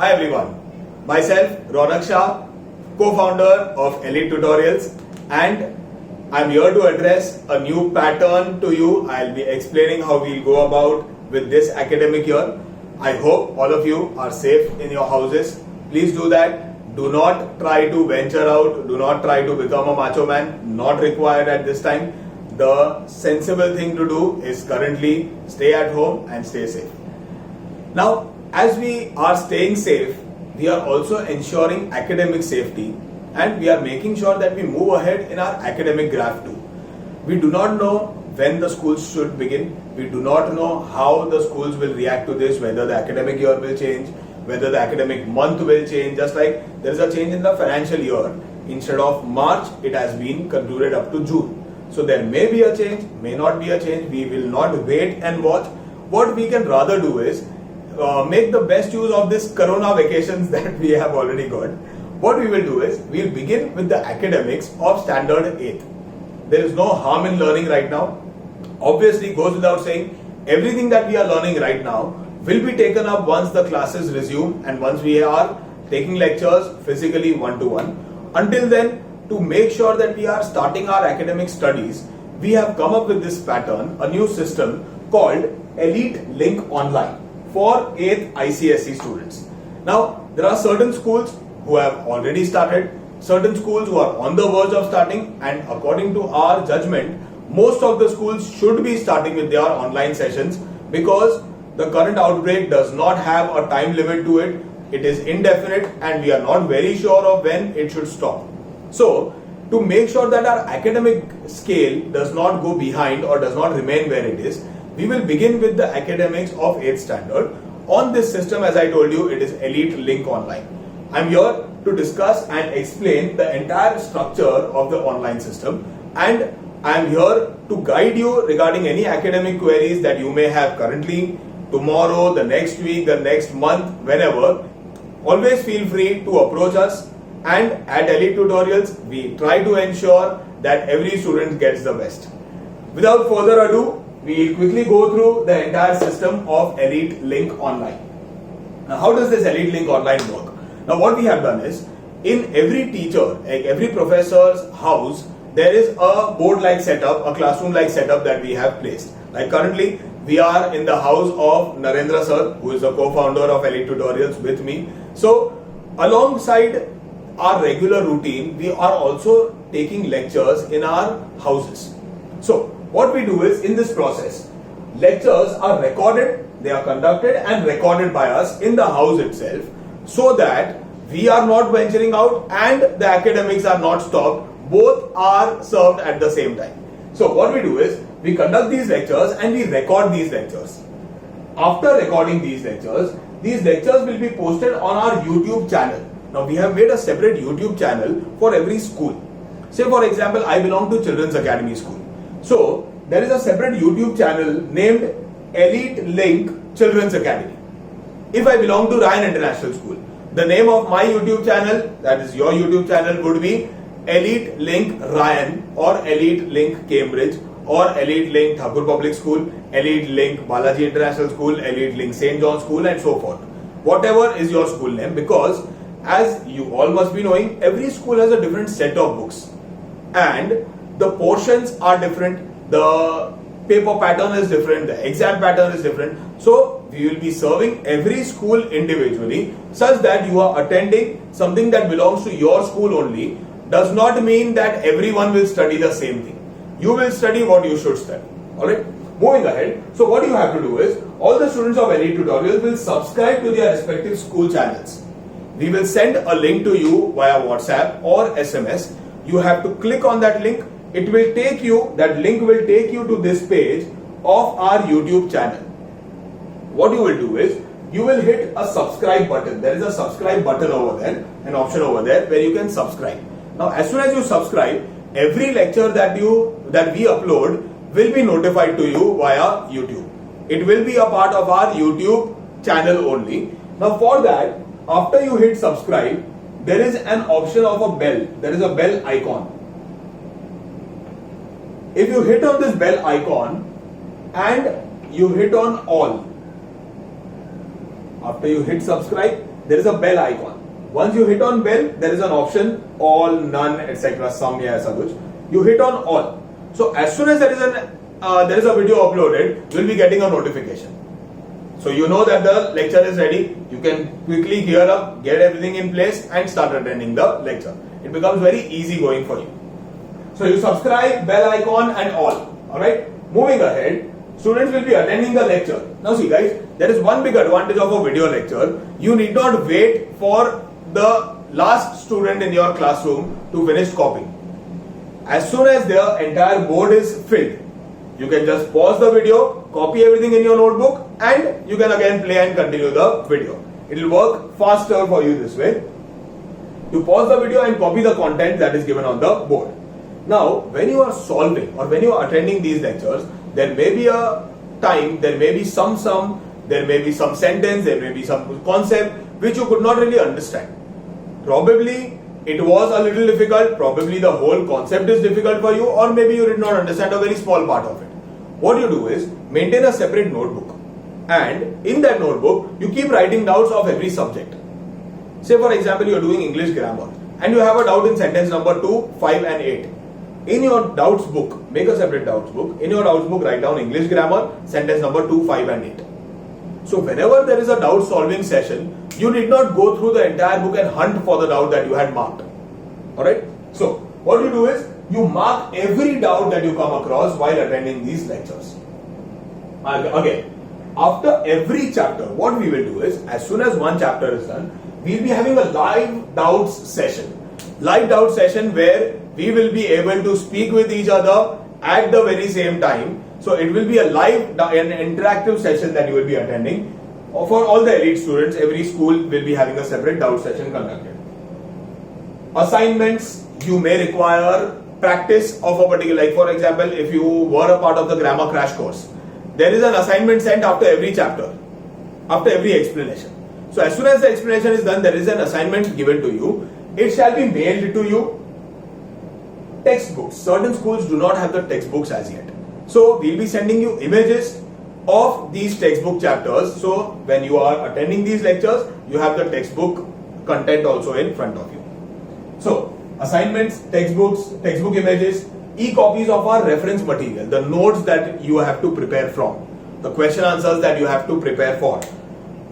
Hi everyone, myself Ronak Shah, co-founder of Elite Tutorials, and I'm here to address a new pattern to you. I'll be explaining how we'll go about with this academic year. I hope all of you are safe in your houses. Please do that. Do not try to venture out. Do not try to become a macho man. Not required at this time. The sensible thing to do is currently stay at home and stay safe. Now, as we are staying safe, we are also ensuring academic safety, and we are making sure that we move ahead in our academic graph too. We do not know when the schools should begin. We do not know how the schools will react to this, whether the academic year will change, whether the academic month will change. Just like there is a change in the financial year. Instead of March, it has been concluded up to June. So there may be a change, may not be a change. We will not wait and watch. What we can rather do is make the best use of this corona vacations that we have already got. What we will do is we'll begin with the academics of standard 8th. There is no harm in learning right now. Obviously, goes without saying, everything that we are learning right now will be taken up once the classes resume and once we are taking lectures physically one-to-one. Until then, to make sure that we are starting our academic studies, we have come up with this pattern, a new system called Elite Link Online for 8th ICSE students. Now, there are certain schools who have already started, certain schools who are on the verge of starting, and according to our judgment, most of the schools should be starting with their online sessions because the current outbreak does not have a time limit to it. It is indefinite and we are not very sure of when it should stop. So, to make sure that our academic scale does not go behind or does not remain where it is, we will begin with the academics of 8th standard. On this system, as I told you, it is Elite Link Online. I'm here to discuss and explain the entire structure of the online system, and I'm here to guide you regarding any academic queries that you may have currently, tomorrow, the next week, the next month, whenever. Always feel free to approach us, and at Elite Tutorials, we try to ensure that every student gets the best. Without further ado, we'll quickly go through the entire system of Elite Link Online. Now, how does this Elite Link Online work? Now, what we have done is, in every teacher, like every professor's house, there is a board-like setup, a classroom-like setup that we have placed. Like currently, we are in the house of Narendra sir, who is the co-founder of Elite Tutorials with me. So, alongside our regular routine, we are also taking lectures in our houses. So, what we do is, in this process, lectures are recorded, they are conducted and recorded by us in the house itself, so that we are not venturing out and the academics are not stopped. Both are served at the same time. So what we do is, we conduct these lectures and we record these lectures. After recording these lectures will be posted on our YouTube channel. Now we have made a separate YouTube channel for every school. Say for example, I belong to Children's Academy School. So there is a separate YouTube channel named Elite Link Children's Academy. If I belong to Ryan International School, the name of my YouTube channel, that is your YouTube channel, would be Elite Link Ryan or Elite Link Cambridge or Elite Link Thakur Public School, Elite Link Balaji International School, Elite Link St. John School, and so forth. Whatever is your school name, because as you all must be knowing, every school has a different set of books and the portions are different, the paper pattern is different, the exam pattern is different. So we will be serving every school individually, such that you are attending something that belongs to your school only. Does not mean that everyone will study the same thing. You will study what you should study. Alright, moving ahead. So what you have to do is, all the students of Elite Tutorials will subscribe to their respective school channels. We will send a link to you via WhatsApp or SMS. You have to click on that link. It will take you, that link will take you to this page of our YouTube channel. What you will do is, you will hit a subscribe button. There is a subscribe button over there, an option over there where you can subscribe. Now, as soon as you subscribe, every lecture that we upload will be notified to you via YouTube. It will be a part of our YouTube channel only. Now, for that, after you hit subscribe, there is an option of a bell. There is a bell icon. If you hit on this bell icon and you hit on all, after you hit subscribe, there is a bell icon. Once you hit on bell, there is an option all, none, etc. Some या ऐसा कुछ. You hit on all. So as soon as there is a video uploaded, you will be getting a notification. So you know that the lecture is ready. You can quickly gear up, get everything in place, and start attending the lecture. It becomes very easy going for you. So you subscribe, bell icon, and all. Alright? Moving ahead, students will be attending the lecture. Now see guys, there is one big advantage of a video lecture. You need not wait for the last student in your classroom to finish copying. As soon as the entire board is filled, you can just pause the video, copy everything in your notebook, and you can again play and continue the video. It will work faster for you this way. You pause the video and copy the content that is given on the board. Now, when you are solving or when you are attending these lectures, there may be a time, there may be some sum, there may be some sentence, there may be some concept which you could not really understand. Probably it was a little difficult, probably the whole concept is difficult for you, or maybe you did not understand a very small part of it. What you do is maintain a separate notebook, and in that notebook you keep writing doubts of every subject. Say for example you are doing English grammar and you have a doubt in sentence number 2, 5 and 8. In your doubts book, make a separate doubts book. In your doubts book write down English grammar, sentence number 2, 5 and 8. So whenever there is a doubt solving session, you did not go through the entire book and hunt for the doubt that you had marked. Alright? So what you do is you mark every doubt that you come across while attending these lectures. Again, after every chapter, what we will do is, as soon as one chapter is done, we will be having a live doubts session. Live doubt session where we will be able to speak with each other at the very same time. So it will be a live and interactive session that you will be attending. For all the elite students, every school will be having a separate doubt session conducted. Assignments, you may require practice of a particular, like for example, if you were a part of the grammar crash course, there is an assignment sent after every chapter, after every explanation. So as soon as the explanation is done, there is an assignment given to you. It shall be mailed to you. Textbooks. Certain schools do not have the textbooks as yet. So we'll be sending you images of these textbook chapters. So when you are attending these lectures, you have the textbook content also in front of you. So assignments, textbooks, textbook images, e-copies of our reference material, the notes that you have to prepare from, the question answers that you have to prepare for,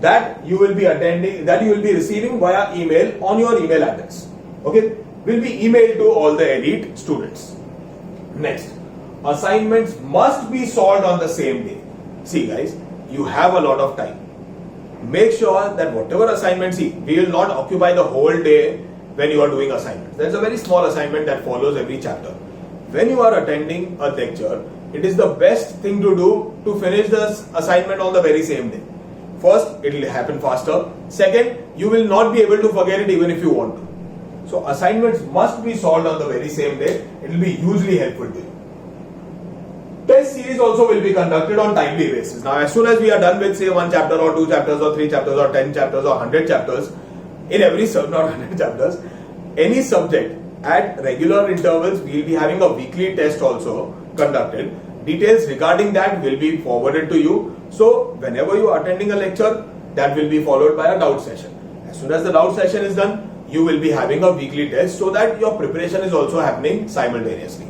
that you will be attending, that you will be receiving via email on your email address. Okay, will be emailed to all the elite students. Next, assignments must be solved on the same day. See guys, you have a lot of time. Make sure that whatever assignment, see, we will not occupy the whole day when you are doing assignments. There's a very small assignment that follows every chapter. When you are attending a lecture, it is the best thing to do to finish the assignment on the very same day. First, it will happen faster. Second, you will not be able to forget it even if you want to. So assignments must be solved on the very same day. It will be hugely helpful to you. Test series also will be conducted on timely basis. Now, as soon as we are done with say 1 chapter or 2 chapters or 3 chapters or 10 chapters or 100 chapters, in every not 100 chapters, any subject at regular intervals, we will be having a weekly test also conducted. Details regarding that will be forwarded to you. So, whenever you are attending a lecture, that will be followed by a doubt session. As soon as the doubt session is done, you will be having a weekly test so that your preparation is also happening simultaneously.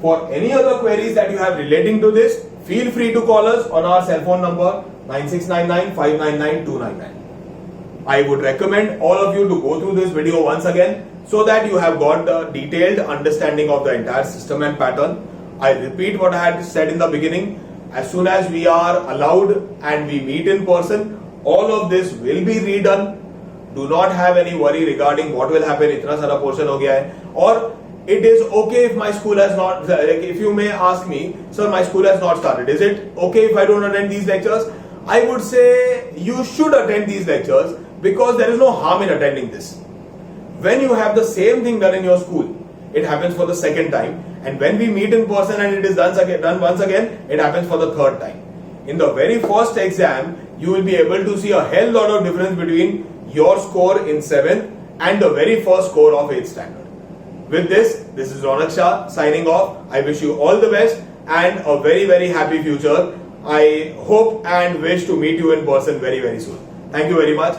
For any other queries that you have relating to this, feel free to call us on our cell phone number 9699 599 299. I would recommend all of you to go through this video once again so that you have got the detailed understanding of the entire system and pattern. I repeat what I had said in the beginning. As soon as we are allowed and we meet in person, all of this will be redone. Do not have any worry regarding what will happen. Itna sara portion ho gaya hai. Or it is okay if my school has not, like if you may ask me, sir, my school has not started. Is it okay if I don't attend these lectures? I would say you should attend these lectures because there is no harm in attending this. When you have the same thing done in your school, it happens for the second time. And when we meet in person and it is done once again, it happens for the third time. In the very first exam, you will be able to see a hell lot of difference between your score in 7th and the very first score of 8th standard. With this is Ronak Shah signing off. I wish you all the best and a very, very happy future. I hope and wish to meet you in person very, very soon. Thank you very much.